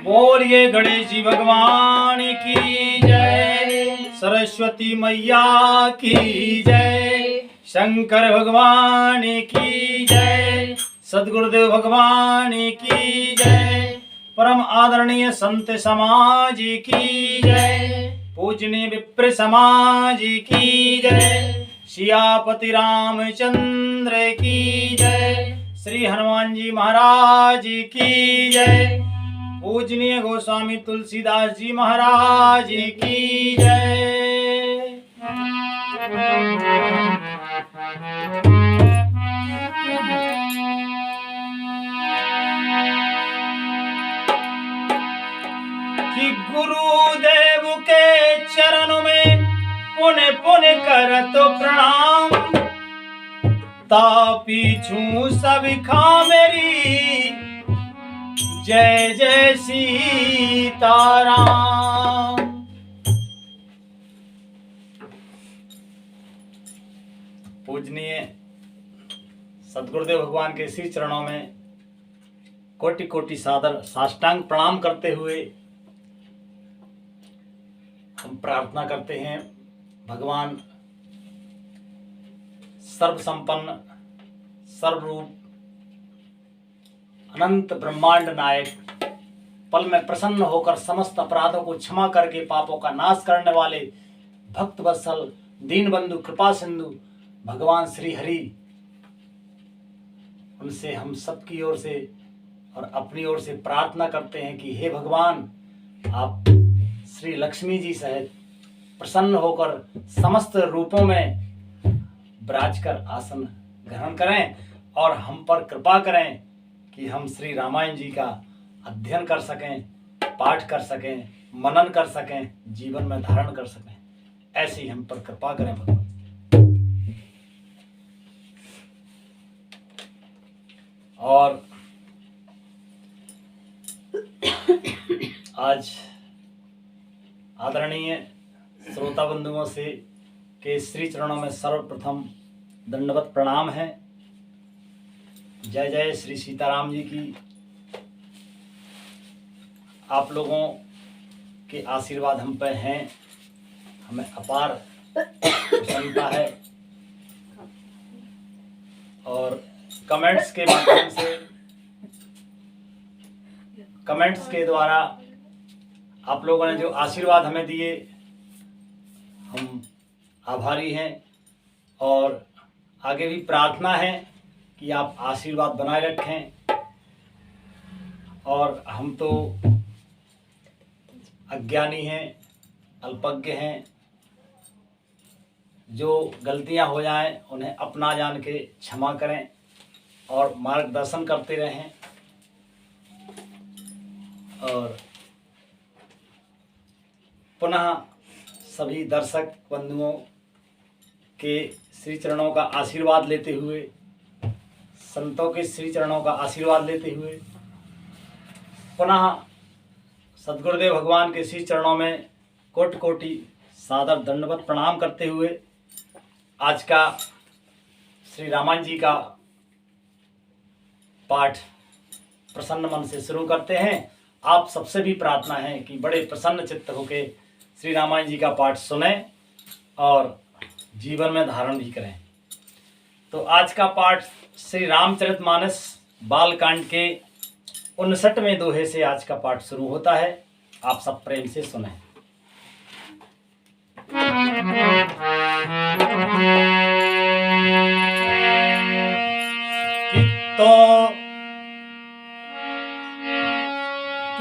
बोलिए गणेश जी भगवान की जय, सरस्वती मैया की जय, शंकर भगवान की जय, सद्गुरुदेव भगवान की जय, परम आदरणीय संत समाज की जय, पूजनीय विप्र समाज की जय, सियापति रामचंद्र की जय, श्री हनुमान जी महाराज की जय, पूजनीय गोस्वामी तुलसीदास जी महाराज की जय। कि गुरुदेव के चरणों में पुण्य पुण्य कर तो प्रणाम, तापी छू सबिखा मेरी जय जय सीताराम। पूजनीय सद्गुरुदेव भगवान के श्री चरणों में कोटि कोटि सादर साष्टांग प्रणाम करते हुए हम प्रार्थना करते हैं, भगवान सर्व संपन्न सर्वरूप अनंत ब्रह्मांड नायक, पल में प्रसन्न होकर समस्त अपराधों को क्षमा करके पापों का नाश करने वाले भक्त वत्सल दीन बंधु कृपा सिंधु भगवान श्री हरि, उनसे हम सबकी ओर से और अपनी ओर से प्रार्थना करते हैं कि हे भगवान, आप श्री लक्ष्मी जी सहित प्रसन्न होकर समस्त रूपों में विराज कर आसन ग्रहण करें और हम पर कृपा करें कि हम श्री रामायण जी का अध्ययन कर सकें, पाठ कर सकें, मनन कर सकें, जीवन में धारण कर सकें। ऐसी हम पर कृपा करें भगवान। और आज आदरणीय श्रोता बंधुओं से के श्री चरणों में सर्वप्रथम दंडवत प्रणाम है। जय जय श्री सीताराम जी की। आप लोगों के आशीर्वाद हम पे हैं, हमें अपार प्रसन्नता है। और कमेंट्स के माध्यम से, कमेंट्स के द्वारा आप लोगों ने जो आशीर्वाद हमें दिए, हम आभारी हैं। और आगे भी प्रार्थना है कि आप आशीर्वाद बनाए रखें। और हम तो अज्ञानी हैं, अल्पज्ञ हैं, जो गलतियां हो जाएं उन्हें अपना जान के क्षमा करें और मार्गदर्शन करते रहें। और पुनः सभी दर्शक बंधुओं के श्री चरणों का आशीर्वाद लेते हुए, संतों के श्री चरणों का आशीर्वाद लेते हुए, पुनः सद्गुरुदेव भगवान के श्री चरणों में कोटि कोटि सादर दंडवत प्रणाम करते हुए आज का श्री रामायण जी का पाठ प्रसन्न मन से शुरू करते हैं। आप सबसे भी प्रार्थना है कि बड़े प्रसन्न चित्त होकर श्री रामायण जी का पाठ सुने और जीवन में धारण भी करें। तो आज का पाठ श्री रामचरितमानस बालकांड के 59वें दोहे से आज का पाठ शुरू होता है। आप सब प्रेम से सुने।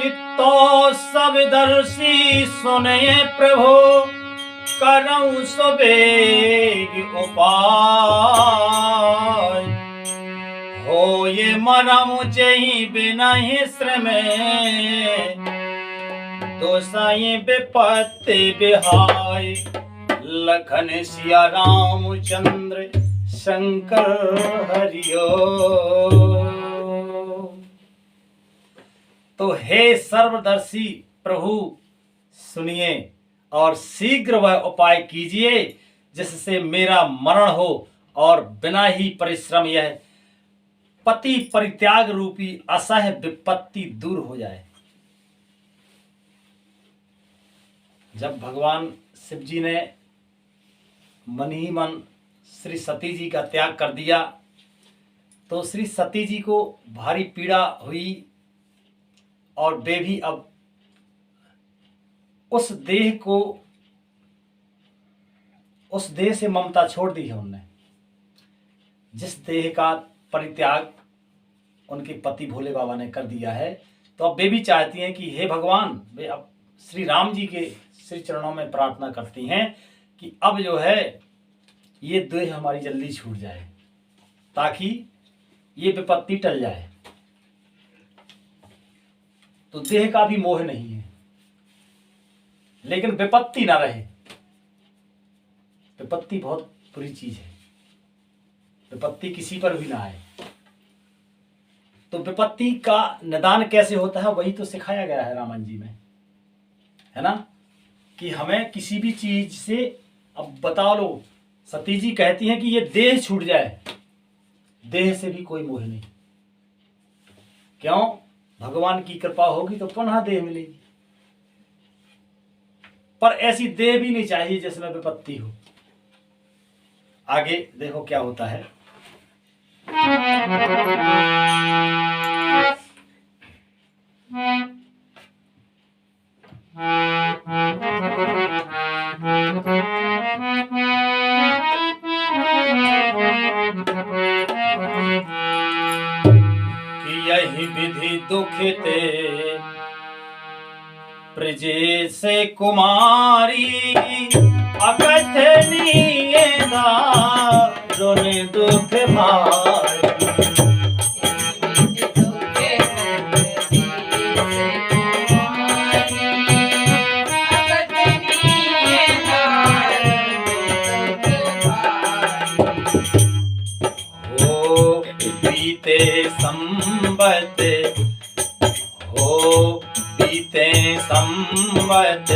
कितो सब दर्शी सुने प्रभु, करऊं सुबेग उपाय, हो ये मरम जही बिना श्रम, दोसाई विपत्ति बिहाय, लखन सिया रामचंद्र शंकर हरिओ। तो हे सर्वदर्शी प्रभु, सुनिए और शीघ्र वह उपाय कीजिए जिससे मेरा मरण हो और बिना ही परिश्रम यह पति परित्याग रूपी असह्य विपत्ति दूर हो जाए। जब भगवान शिव जी ने मन ही मन श्री सती जी का त्याग कर दिया तो श्री सती जी को भारी पीड़ा हुई और वे भी अब उस देह से ममता छोड़ दी है उनने। जिस देह का परित्याग उनके पति भोले बाबा ने कर दिया है तो अब वे भी चाहती हैं कि हे भगवान, वे अब श्री राम जी के श्री चरणों में प्रार्थना करती हैं कि अब जो है ये देह हमारी जल्दी छूट जाए ताकि ये विपत्ति टल जाए। तो देह का भी मोह नहीं है, लेकिन विपत्ति ना रहे। विपत्ति बहुत बुरी चीज है, विपत्ति किसी पर भी ना आए। तो विपत्ति का निदान कैसे होता है वही तो सिखाया गया है रामायण जी में, है ना, कि हमें किसी भी चीज से, अब बता लो सती जी कहती हैं कि ये देह छूट जाए, देह से भी कोई मोह नहीं। क्यों? भगवान की कृपा होगी तो पुनः देह मिलेगी, पर ऐसी देह भी नहीं चाहिए जिसमें विपत्ति हो। आगे देखो क्या होता है। कि यही विधि दुखते प्रजे से कुमारी अकथनीय दारुण दुख भारी। बीते संवत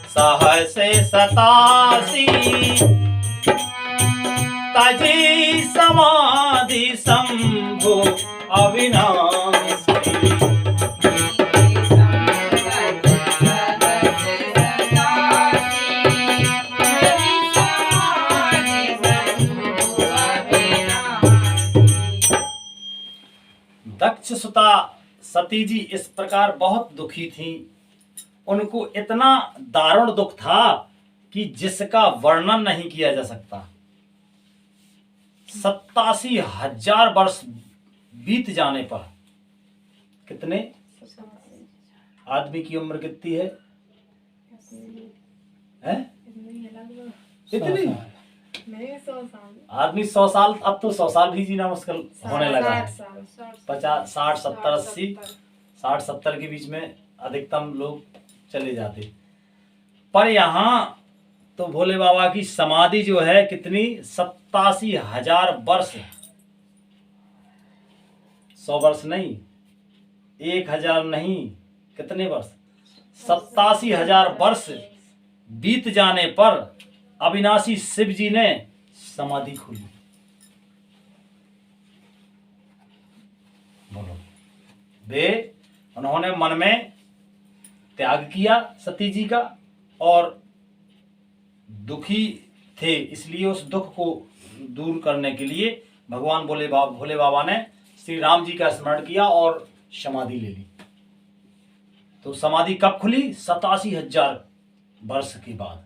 सहस 87 तजी समाधि शंभु अविनाशी। दक्ष सुता सती जी इस प्रकार बहुत दुखी थी। उनको इतना दारुण दुख था कि जिसका वर्णन नहीं किया जा सकता। 87,000 वर्ष बीत जाने पर, कितने आदमी की उम्र कितनी है? इतनी? आदमी 100 साल, अब तो 100 साल भी जीना मुश्किल होने लगा है। 50, 60, 70, 80, 60, 70 के बीच में अधिकतम लोग चले जाते। पर यहाँ तो भोले बाबा की समाधि जो है कितनी, 87,000 वर्ष। 100 वर्ष नहीं, 1000 नहीं, कितने वर्ष? 87,000 वर्ष बीत जाने पर अविनाशी शिव जी ने समाधि खोली। बोलो, उन्होंने मन में त्याग किया सती जी का और दुखी थे, इसलिए उस दुख को दूर करने के लिए भगवान भोले बाबा ने श्री राम जी का स्मरण किया और समाधि ले ली। तो समाधि कब खुली? 87,000 वर्ष के बाद।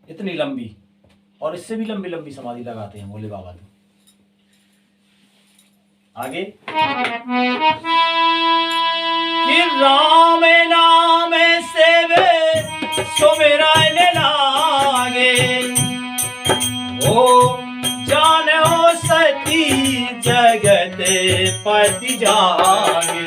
इतनी लंबी, और इससे भी लंबी लंबी समाधि लगाते हैं भोले बाबा। तो आगे कि राम नाम से वे सुमिरन लागे, ओ जानो सती जगत पति जागे।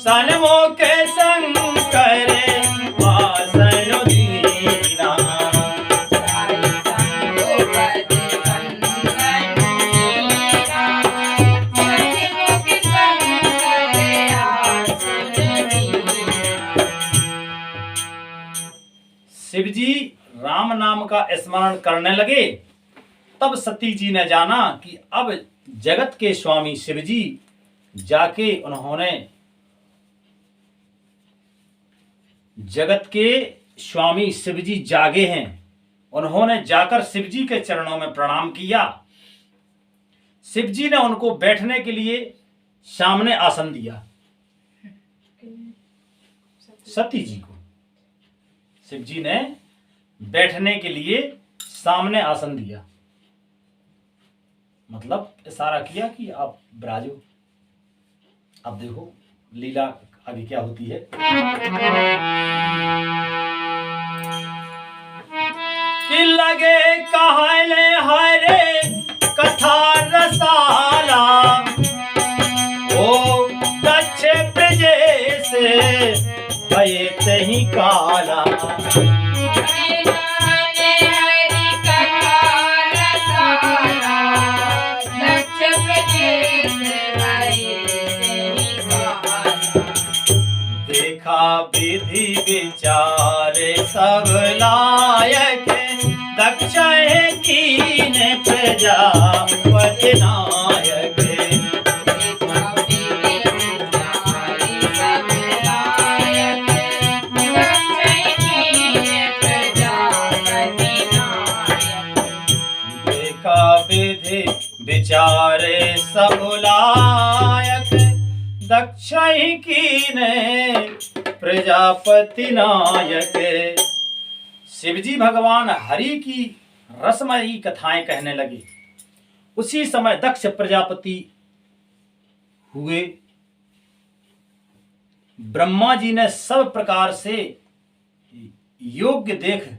सनमुख शंकर आसन दीना, शिवजी राम नाम का स्मरण करने लगे, तब सती जी ने जाना कि अब जगत के स्वामी शिवजी जाके उन्होंने जगत के स्वामी शिवजी जागे हैं। उन्होंने जाकर शिवजी के चरणों में प्रणाम किया। शिवजी ने उनको बैठने के लिए सामने आसन दिया। सती जी को शिवजी ने बैठने के लिए सामने आसन दिया, मतलब इशारा किया कि आप विराजो। अब देखो लीला आगे क्या होती है। कि लगे कहले हरे कथा रसाला, ओ दक्ष प्रजे से भये तही काला। देखा विधि विचारे सब लायक, दक्ष कीन प्रजापति नायक। देखा विधि विचारे सब लायक, दक्ष कीन प्रजापति नायक। शिवजी भगवान हरि की रसमयी कथाएं कहने लगे। उसी समय दक्ष प्रजापति हुए। ब्रह्मा जी ने सब प्रकार से योग्य देख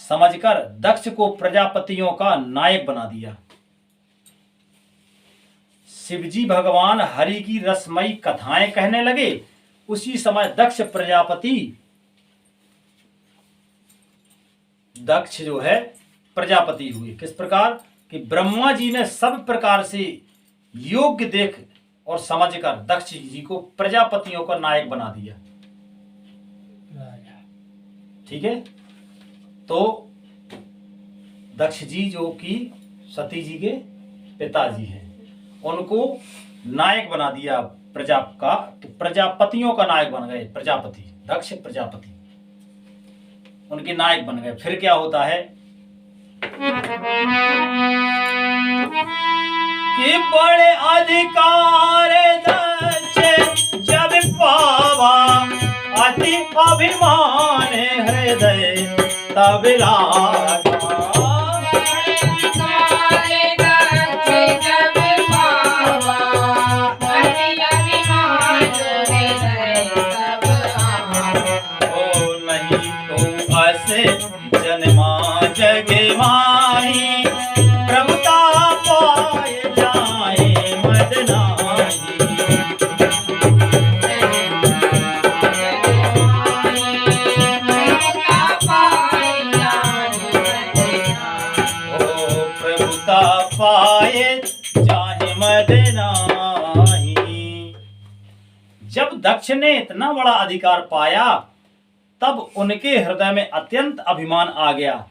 समझकर दक्ष को प्रजापतियों का नायक बना दिया। शिवजी भगवान हरि की रसमयी कथाएं कहने लगे। उसी समय दक्ष प्रजापति, दक्ष जो है प्रजापति हुए। किस प्रकार कि ब्रह्मा जी ने सब प्रकार से योग्य देख और समझकर दक्ष जी को प्रजापतियों का नायक बना दिया। ठीक है, तो दक्ष जी जो कि सती जी के पिताजी हैं, उनको नायक बना दिया प्रजा का, तो प्रजापतियों का नायक बन गए प्रजापति। दक्ष प्रजापति उनके नायक बन गए। फिर क्या होता है कि बड़े अधिकार दक्ष जब पावा, अति अभिमान हृदय तब लागा। जन्मा जगे माही, प्रभुता पाए जाए मद नाही। ओ प्रभुता पाए जाए मद नाही। जब दक्ष ने इतना बड़ा अधिकार पाया, तब उनके हृदय में अत्यंत अभिमान आ गया।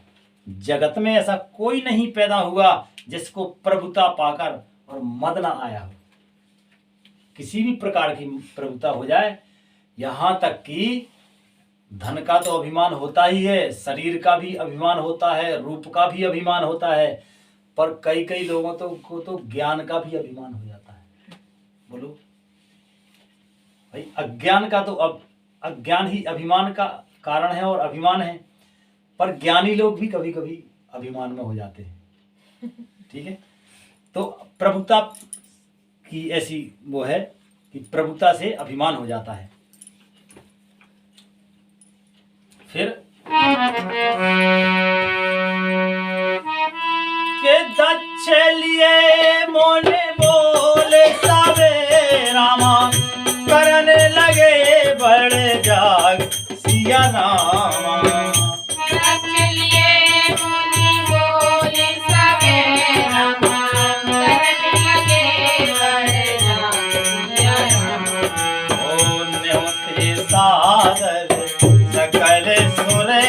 जगत में ऐसा कोई नहीं पैदा हुआ जिसको प्रभुता पाकर और मद न आया हो। किसी भी प्रकार की प्रभुता हो जाए, यहां तक कि धन का तो अभिमान होता ही है, शरीर का भी अभिमान होता है, रूप का भी अभिमान होता है, पर कई लोगों को तो ज्ञान का भी अभिमान हो जाता है। बोलो भाई, अज्ञान का तो अब अज्ञान ही अभिमान का कारण है और अभिमान है, पर ज्ञानी लोग भी कभी कभी अभिमान में हो जाते हैं। ठीक है, तो प्रभुता की ऐसी वो है कि प्रभुता से अभिमान हो जाता है। फिर के दक्ष लिए मोने बोले सावे रामा, करने लगे बड़े जाग सिया रामा। दक्ष लिए मोने बोले सावे रामा, करने लगे बड़े जाग सिया रामा। ओ न्योते सादर सकल सुरे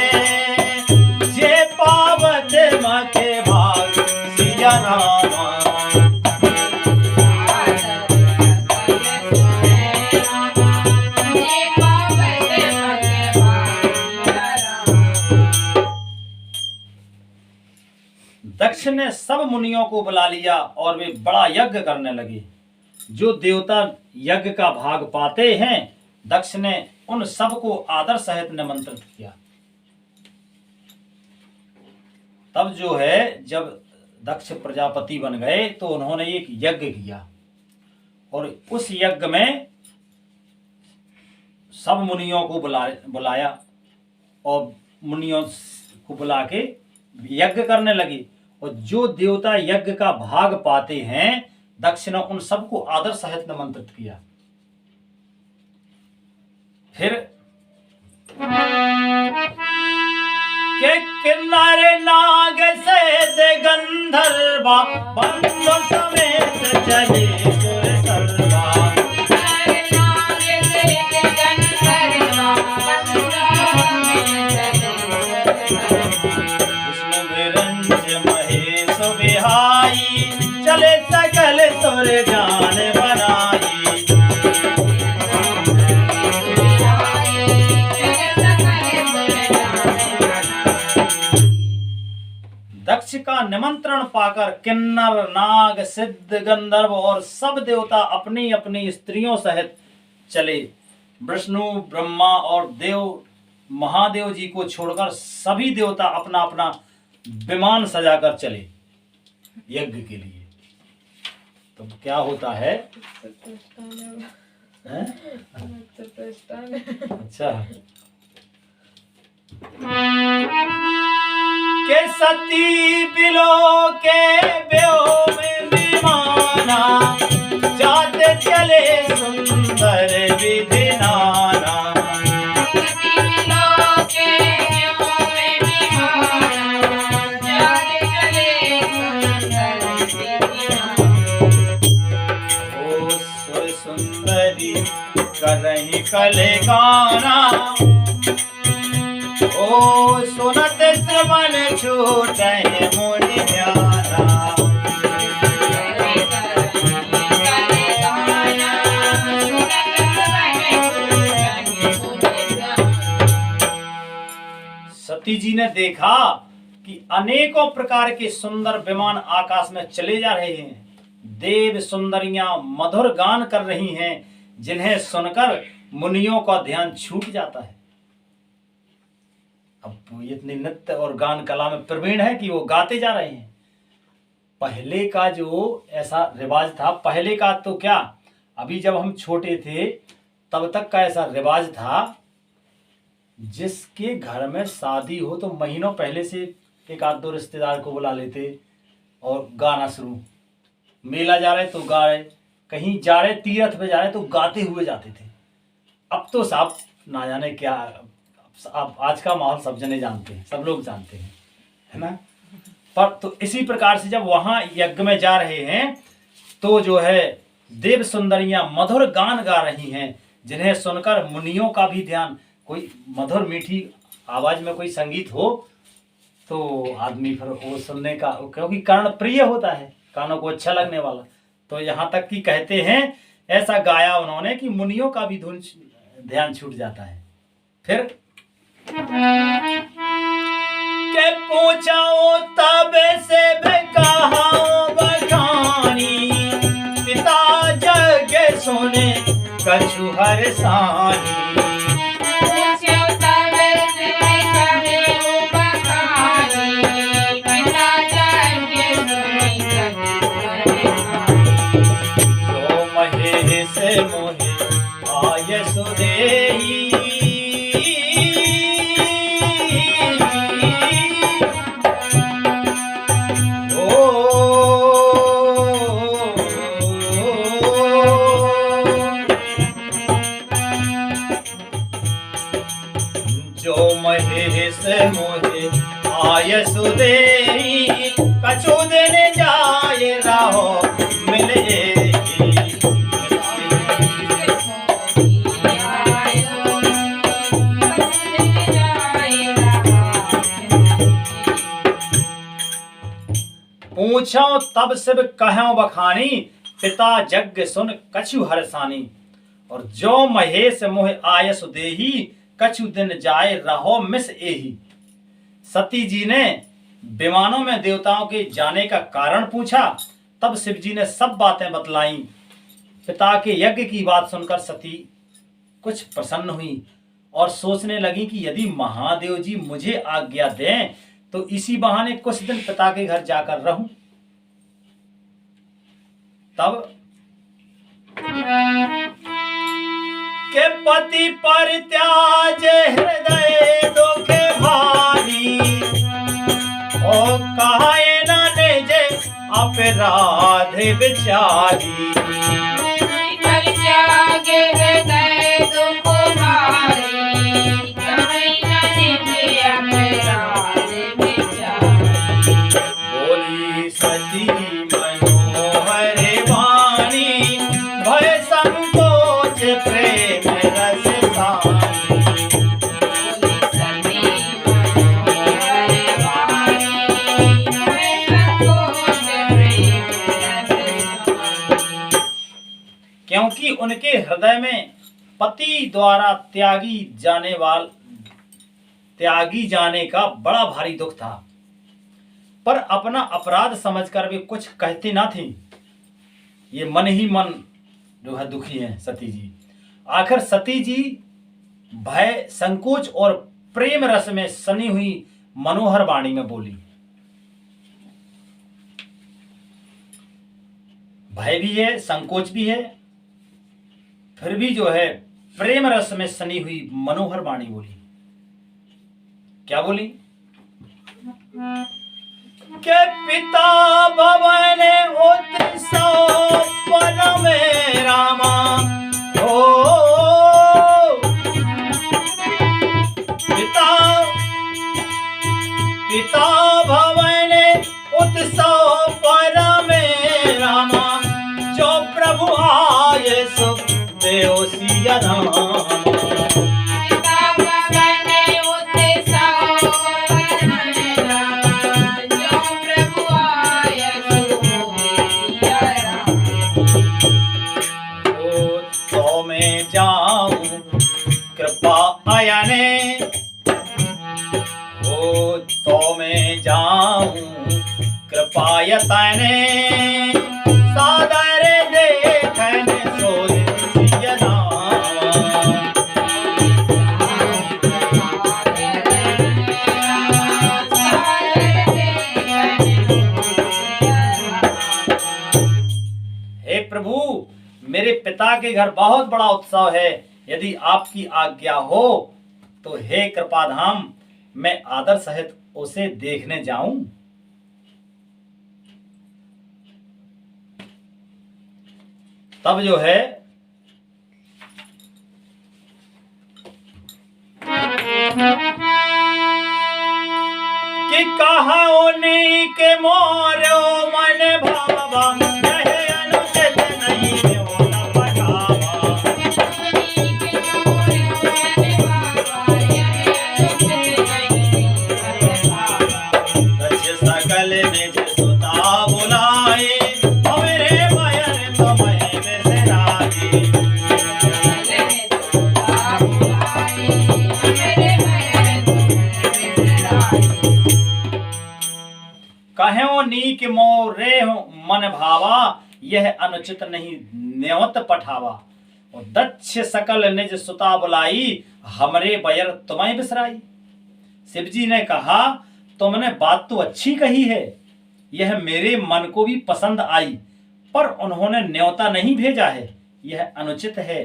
ने सब मुनियों को बुला लिया और वे बड़ा यज्ञ करने लगे। जो देवता यज्ञ का भाग पाते हैं, दक्ष ने उन सबको आदर सहित निमंत्रित किया। तब जो है, जब दक्ष प्रजापति बन गए तो उन्होंने एक यज्ञ किया और उस यज्ञ में सब मुनियों को बुलाया और मुनियों को बुला के यज्ञ करने लगे। और जो देवता यज्ञ का भाग पाते हैं, दक्ष ने उन सबको आदर सहित निमंत्रित किया। फिर के किन्नर नाग से गंधर्वा बंधु समेत चले सुर सर्वा। महेश बिहाई चले सकल सुर जान बनाई। दक्ष का निमंत्रण पाकर किन्नर नाग सिद्ध गंधर्व और सब देवता अपनी अपनी स्त्रियों सहित चले। विष्णु ब्रह्मा और देव महादेव जी को छोड़कर सभी देवता अपना अपना विमान सजाकर चले यज्ञ के लिए। तो क्या होता है? अच्छा, के सती बिलो के ब्यो में विमाना जाते चले सुंदर विधि नाना। करही कले गाना ओ सुनत श्रवण छूटे मुनि ध्याना। सती जी ने देखा कि अनेकों प्रकार के सुंदर विमान आकाश में चले जा रहे हैं। देव सुंदरियां मधुर गान कर रही हैं, जिन्हें सुनकर मुनियों का ध्यान छूट जाता है। अब इतनी नृत्य और गान कला में प्रवीण है कि वो गाते जा रहे हैं। पहले का जो ऐसा रिवाज था, पहले का तो क्या, अभी जब हम छोटे थे तब तक का ऐसा रिवाज था, जिसके घर में शादी हो तो महीनों पहले से एक आध दो रिश्तेदार को बुला लेते और गाना शुरू। मेला जा रहे तो गा रहे, कहीं जा रहे तीर्थ पे जा रहे तो गाते हुए जाते थे। अब तो साहब ना जाने क्या, अब आज का माहौल सब जने जानते हैं, सब लोग जानते हैं, है ना। पर तो इसी प्रकार से जब वहां यज्ञ में जा रहे हैं तो जो है देव सुंदरियां मधुर गान गा रही हैं, जिन्हें सुनकर मुनियों का भी ध्यान, कोई मधुर मीठी आवाज में कोई संगीत हो तो आदमी फिर वो सुनने का, क्योंकि कर्ण प्रिय होता है, कानों को अच्छा लगने वाला। तो यहाँ तक कि कहते हैं ऐसा गाया उन्होंने कि मुनियों का भी धुन ध्यान छूट जाता है। फिर के पूछाओ तब से कहाओ बखानी, पिता जग सुने कछु हर सानी। मोहे आय सुदेही जो महेश मोहे आय सुदेही, कछु दिन जाए रहो मिले। पूछो तब सिब कहो बखानी, पिता जग सुन कछु हरसानी। और जो महेश मोह आयस देही, कछु दिन जाए रहो मिस एही। सती जी ने विमानों में देवताओं के जाने का कारण पूछा। तब शिव जी ने सब बातें बतलाई। पिता के यज्ञ की बात सुनकर सती कुछ प्रसन्न हुई और सोचने लगी कि यदि महादेव जी मुझे आज्ञा दें तो इसी बहाने कुछ दिन पिता के घर जाकर रहूं। तब के पति पर त्याज हृदय दुखे भारी, ओ कहे न निज अपराध विचारी। पर जागे हृदय दुख भारी, कहीं न निज अपराध विचारी। बोली सती मनोहर वाणी, भय संकोच प्रेम रस सानी। बोली सती मनोहर वाणी, भय संकोच प्रेम रस सानी। क्योंकि उनके हृदय में पति द्वारा त्यागी जाने का बड़ा भारी दुख था, पर अपना अपराध समझकर वे कुछ कहती ना थी। ये मन ही मन जो है दुखी हैं सती जी। आखिर सती जी भय संकोच और प्रेम रस में सनी हुई मनोहर वाणी में बोली। भय भी है, संकोच भी है, फिर भी जो है प्रेम रस में सनी हुई मनोहर वाणी बोली। क्या बोली? के पिता भवन उत्सव वन में रामा, ओ पिता भवन उत्सव पर में रामा, जो प्रभु आए सो देव सिया राम। कृपा आयाने हो तो मैं जाऊं कृपायतने, सादर देखन सोई सिया राम। हे प्रभु, मेरे पिता के घर बहुत बड़ा उत्सव है। यदि आपकी आज्ञा हो तो हे कृपाधाम, मैं आदर सहित उसे देखने जाऊं। तब जो है कि कहा उन्हीं के मोरो मन भावा, यह अनुचित नहीं होना पठावा। सकल निज सुता बुलाए, हमरे भयन तुम्हें बिसराए। कहो नीक मोरे मन भावा, यह अनुचित नहीं न्योत पठावा। और दक्ष सकल निज सुता बुलाई, हमरे बयर तुम्हें बिसराई। शिव जी ने कहा, तुमने बात तो अच्छी कही है, यह मेरे मन को भी पसंद आई, पर उन्होंने न्योता नहीं भेजा है, यह अनुचित है।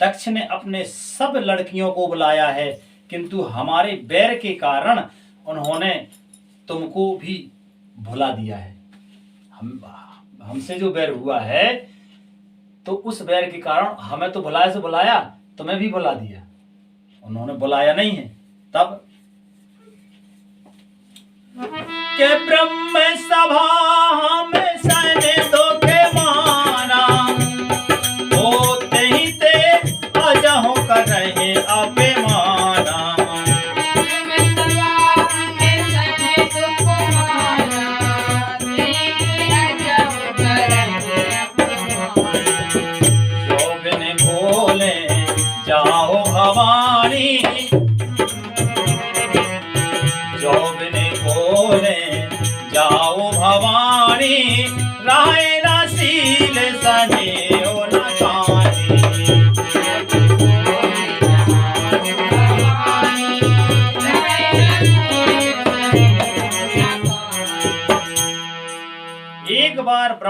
दक्ष ने अपने सब लड़कियों को बुलाया है, किंतु हमारे बैर के कारण उन्होंने तुमको भी भुला दिया है। हमसे जो बैर हुआ है, तो उस बैर के कारण हमें तो भुलाया से बुलाया, तुम्हें भी भुला दिया, उन्होंने बुलाया नहीं है। तब के ब्रह्म सभा हम सन दोखे माना, होते ही ते अजहों कर रहे अभिमाना। शोभन बोले जाओ भवानी, शोभन बोले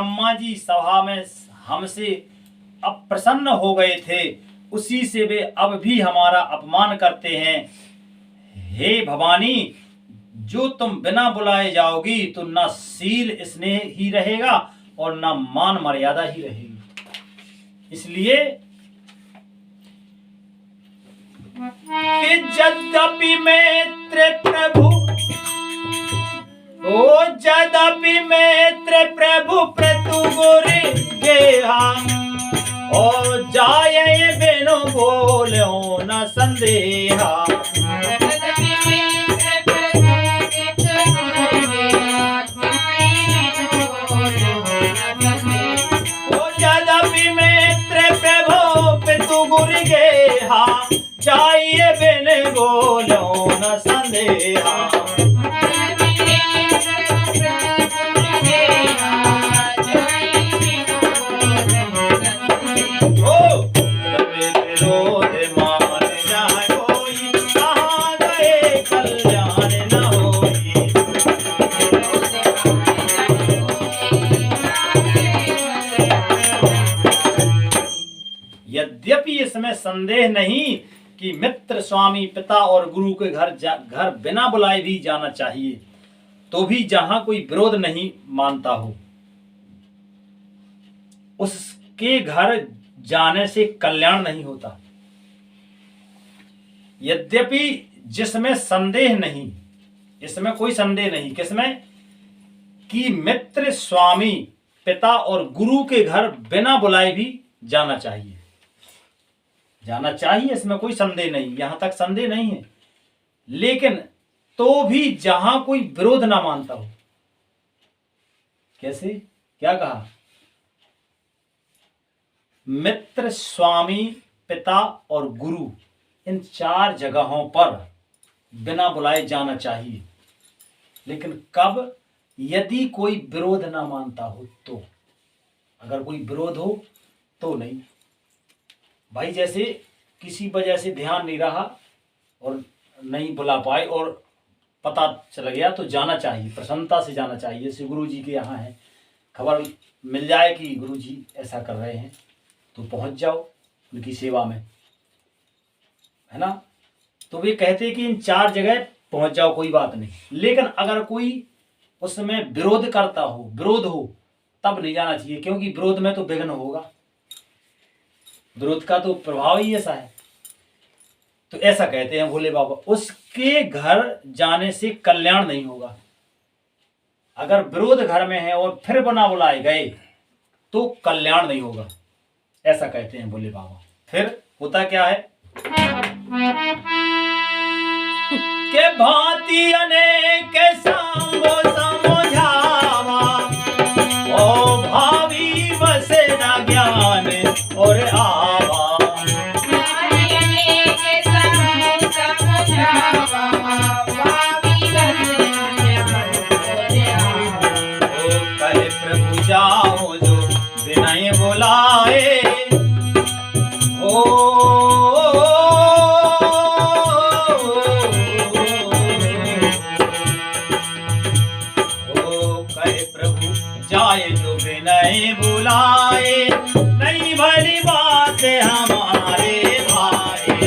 ब्रह्मा जी सभा में हमसे अप्रसन्न हो गए थे, उसी से वे अब भी हमारा अपमान करते हैं। हे भवानी, जो तुम बिना बुलाए जाओगी तो न शील स्नेह ही रहेगा और न मान मर्यादा ही रहेगी। इसलिए कि यद्यपि मैत्र प्रभु यद्यपि मैत्र प्रभु प्रतु गुरु गेहा और जाए बिनु बोलो न संदेहा। चाहिए बिन बोलो न संदेहा। ओ विरोध मान जाए कोई, कहाँ गए कल्याण न होई। यद्यपि इसमें संदेह नहीं कि मित्र, स्वामी, पिता और गुरु के घर बिना बुलाए भी जाना चाहिए, तो भी जहां कोई विरोध नहीं मानता हो, उसके घर जाने से कल्याण नहीं होता। यद्यपि जिसमें संदेह नहीं, इसमें कोई संदेह नहीं, किसमें? कि मित्र, स्वामी, पिता और गुरु के घर बिना बुलाए भी जाना चाहिए, जाना चाहिए, इसमें कोई संदेह नहीं, यहां तक संदेह नहीं है। लेकिन तो भी जहां कोई विरोध ना मानता हो। कैसे? क्या कहा? मित्र, स्वामी, पिता और गुरु, इन 4 जगहों पर बिना बुलाए जाना चाहिए। लेकिन कब? यदि कोई विरोध ना मानता हो तो। अगर कोई विरोध हो तो नहीं। भाई जैसे किसी वजह से ध्यान नहीं रहा और नहीं बुला पाए और पता चल गया तो जाना चाहिए, प्रसन्नता से जाना चाहिए। जैसे गुरु जी के यहाँ है, खबर मिल जाए कि गुरु जी ऐसा कर रहे हैं तो पहुंच जाओ उनकी सेवा में, है ना। तो वे कहते हैं कि इन 4 जगह पहुंच जाओ, कोई बात नहीं। लेकिन अगर कोई उसमें विरोध करता हो, विरोध हो, तब नहीं जाना चाहिए, क्योंकि विरोध में तो विघ्न होगा, विरोध का तो प्रभाव ही ऐसा है। तो ऐसा कहते हैं भोले बाबा, उसके घर जाने से कल्याण नहीं होगा। अगर विरोध घर में है और फिर बिना बुलाए गए तो कल्याण नहीं होगा, ऐसा कहते हैं भोले बाबा। फिर होता क्या है के भांति अनेक सांगो समझावा, ओ भावी बसे न ज्ञान और आवा। प्रभु जाओ जो विनय बुलाए, ओ कहे प्रभु जाए जो विनय बुलाए, नहीं भली बात हमारे भाई।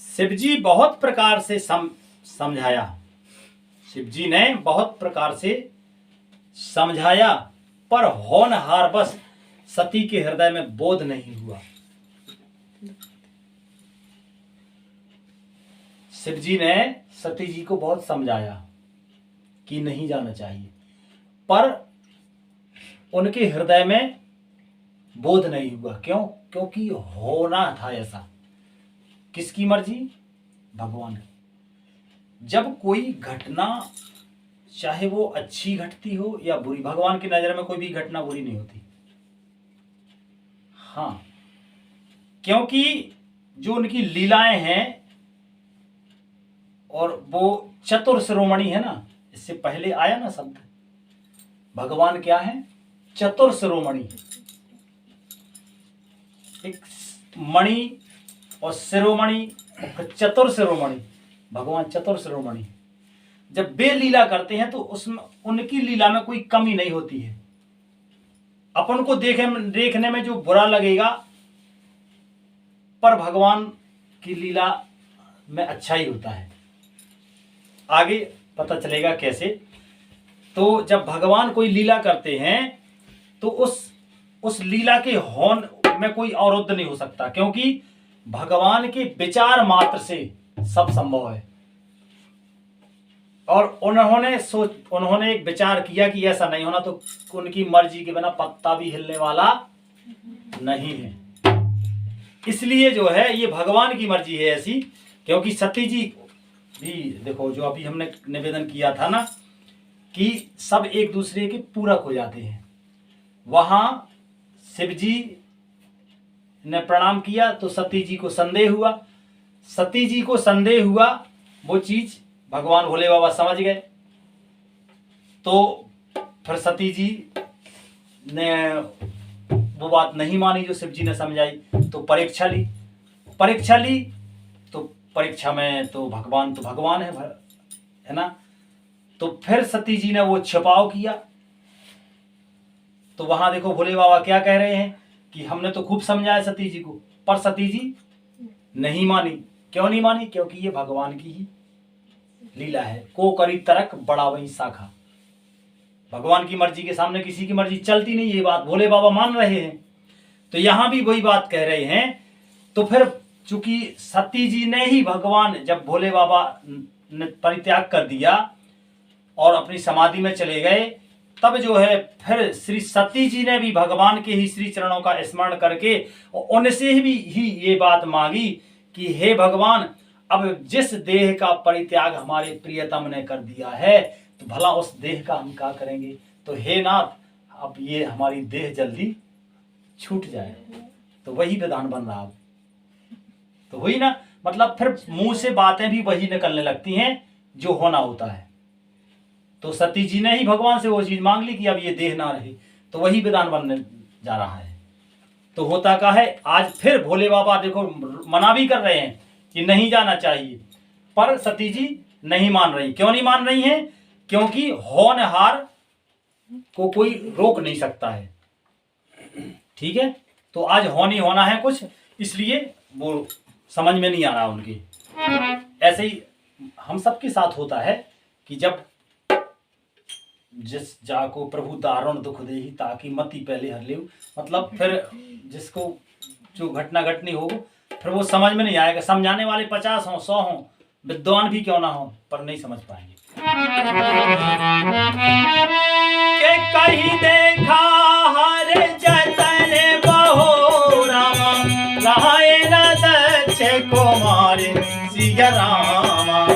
शिवजी बहुत प्रकार से समझाया, शिवजी ने बहुत प्रकार से समझाया, पर होनहार बस सती के हृदय में बोध नहीं हुआ। शिवजी ने सती जी को बहुत समझाया कि नहीं जाना चाहिए, पर उनके हृदय में बोध नहीं हुआ। क्यों? क्योंकि होना था ऐसा। किसकी मर्जी? भगवान की। जब कोई घटना, चाहे वो अच्छी घटती हो या बुरी, भगवान की नजर में कोई भी घटना बुरी नहीं होती। हाँ, क्योंकि जो उनकी लीलाएं हैं, और वो चतुर शिरोमणि है ना, इससे पहले आया ना शब्द, भगवान क्या है? चतुर शिरोमणि। एक मणि और शिरोमणि और फिर चतुर शिरोमणि। भगवान चतुर शिरोमणि। जब वे लीला करते हैं तो उसमें उनकी लीला में कोई कमी नहीं होती है। अपन को देखने में जो बुरा लगेगा, पर भगवान की लीला में अच्छा ही होता है। आगे पता चलेगा कैसे। तो जब भगवान कोई लीला करते हैं तो उस लीला के होन में कोई अवरुद्ध नहीं हो सकता, क्योंकि भगवान के विचार मात्र से सब संभव है। और उन्होंने एक विचार किया कि ऐसा नहीं होना, तो उनकी मर्जी के बिना पत्ता भी हिलने वाला नहीं है। इसलिए जो है ये भगवान की मर्जी है ऐसी। क्योंकि सती जी भी देखो, जो अभी हमने निवेदन किया था ना कि सब एक दूसरे के पूरक हो जाते हैं। वहां शिव जी ने प्रणाम किया तो सती जी को संदेह हुआ। सती जी को संदेह हुआ, वो चीज भगवान भोले बाबा समझ गए। तो फिर सती जी ने वो बात नहीं मानी जो शिव जी ने समझाई, तो परीक्षा ली। तो परीक्षा में तो भगवान है ना। तो फिर सती जी ने वो छिपाव किया। तो वहां देखो भोले बाबा क्या कह रहे हैं कि हमने तो खूब समझाया सती जी को, पर सती जी नहीं मानी। क्यों नहीं मानी? क्योंकि ये भगवान की ही लीला है। को करी तरक बड़ा वही शाखा। भगवान की मर्जी के सामने किसी की मर्जी चलती नहीं, ये बात भोले बाबा मान रहे हैं। तो यहां भी वही बात कह रहे हैं। तो फिर चूंकि सती जी ने ही भगवान, जब भोले बाबा ने परित्याग कर दिया और अपनी समाधि में चले गए, तब जो है फिर श्री सती जी ने भी भगवान के ही श्री चरणों का स्मरण करके उनसे भी ये बात मांगी कि हे भगवान, अब जिस देह का परित्याग हमारे प्रियतम ने कर दिया है, तो भला उस देह का हम क्या करेंगे। तो हे नाथ, अब ये हमारी देह जल्दी छूट जाए। तो वही विधान बन रहा। तो वही ना, मतलब फिर मुंह से बातें भी वही निकलने लगती हैं जो होना होता है। तो सती जी ने ही भगवान से वो चीज मांग ली कि अब ये देह ना रहे। तो वही विधान बनने जा रहा है। तो होता क्या है, आज फिर भोले बाबा देखो मना भी कर रहे हैं कि नहीं जाना चाहिए, पर सती जी नहीं मान रही। क्यों नहीं मान रही हैं? क्योंकि होनहार को कोई रोक नहीं सकता है। ठीक है। तो आज होनी होना है कुछ, इसलिए वो समझ में नहीं आ रहा उनकी। ऐसे ही हम सबके साथ होता है कि जब जिस जाको प्रभु दारुण दुख देही ताकि मति पहले हर ले, मतलब फिर जिसको जो घटना घटनी हो फिर वो समझ में नहीं आएगा। समझाने वाले 50 हों 100 हों, विद्वान भी क्यों ना हो, पर नहीं समझ पाएंगे। के कहीं देखा हर जतन बहु राम, राय न दक्ष कुमार सिया रामा।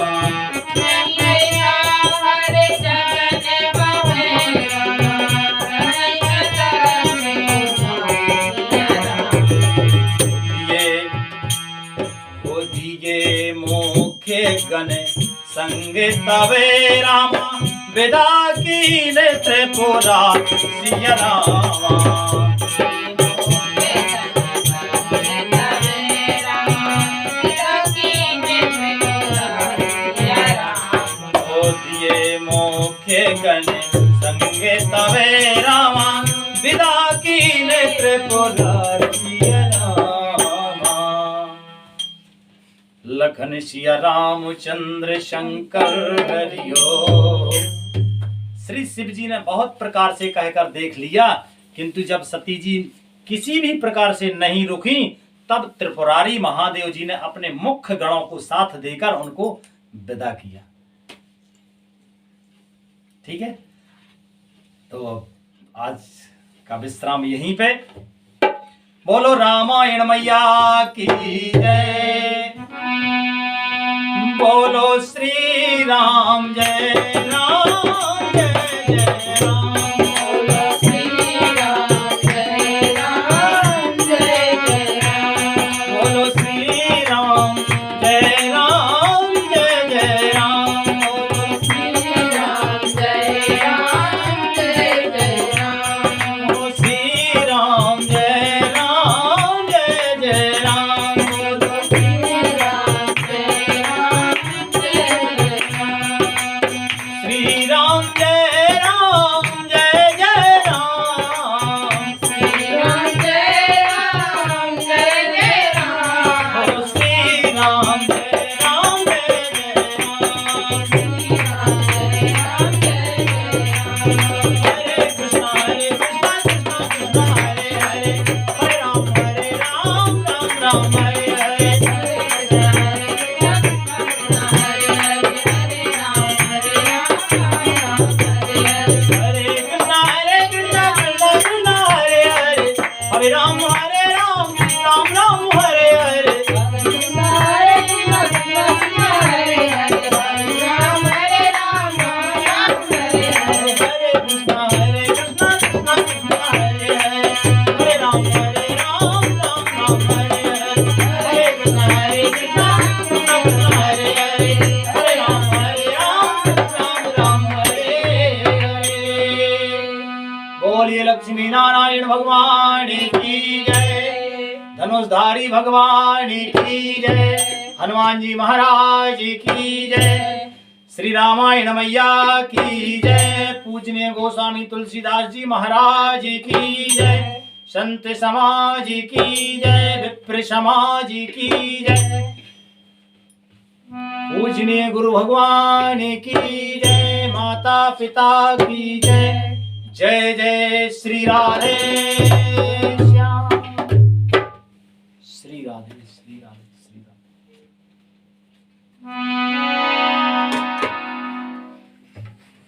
गण संग तवे रामा, विदा की त्रिपुरा सिया रामा। दिए मोखे गण संग तवे रामा, विदा की त्रिपुरा सिया रामा। लखन सिया रामचंद्र शंकर हरियो। श्री शिव जी ने बहुत प्रकार से कहकर देख लिया, किंतु जब सती जी किसी भी प्रकार से नहीं रुकी, तब त्रिपुरारी महादेव जी ने अपने मुख्य गणों को साथ देकर उनको विदा किया। ठीक है। तो आज का विश्राम यहीं पे। बोलो रामायण मैया की जय, बोलो श्री राम जय राम जय जय राम, बोलो श्री राम जय राम जय जय राम, बोलो श्री राम जय राम जय जय राम, बोलो श्री राम जय राम जय जय हरे राम राम राम हरे हरे हरे राम हरे राम राम हरे हरे हरे कृष्णा कृष्णा कृष्णा हरे हरे हरे राम राम राम हरे हरे हरे कृष्णा कृष्णा कृष्णा हरे हरे हरे राम राम राम हरे हरे। बोलिए लक्ष्मी नारायण भगवान की जय, धनुषधारी भगवान की जय, हनुमान जी महाराज की जय, श्री रामायण मैया की जय, पूजनीय गोस्वामी तुलसीदास जी महाराज की जय, संत समाज की जय, विप्र समाज की जय, पूजनीय गुरु भगवान की जय, माता पिता की जय। जय जय श्री राधे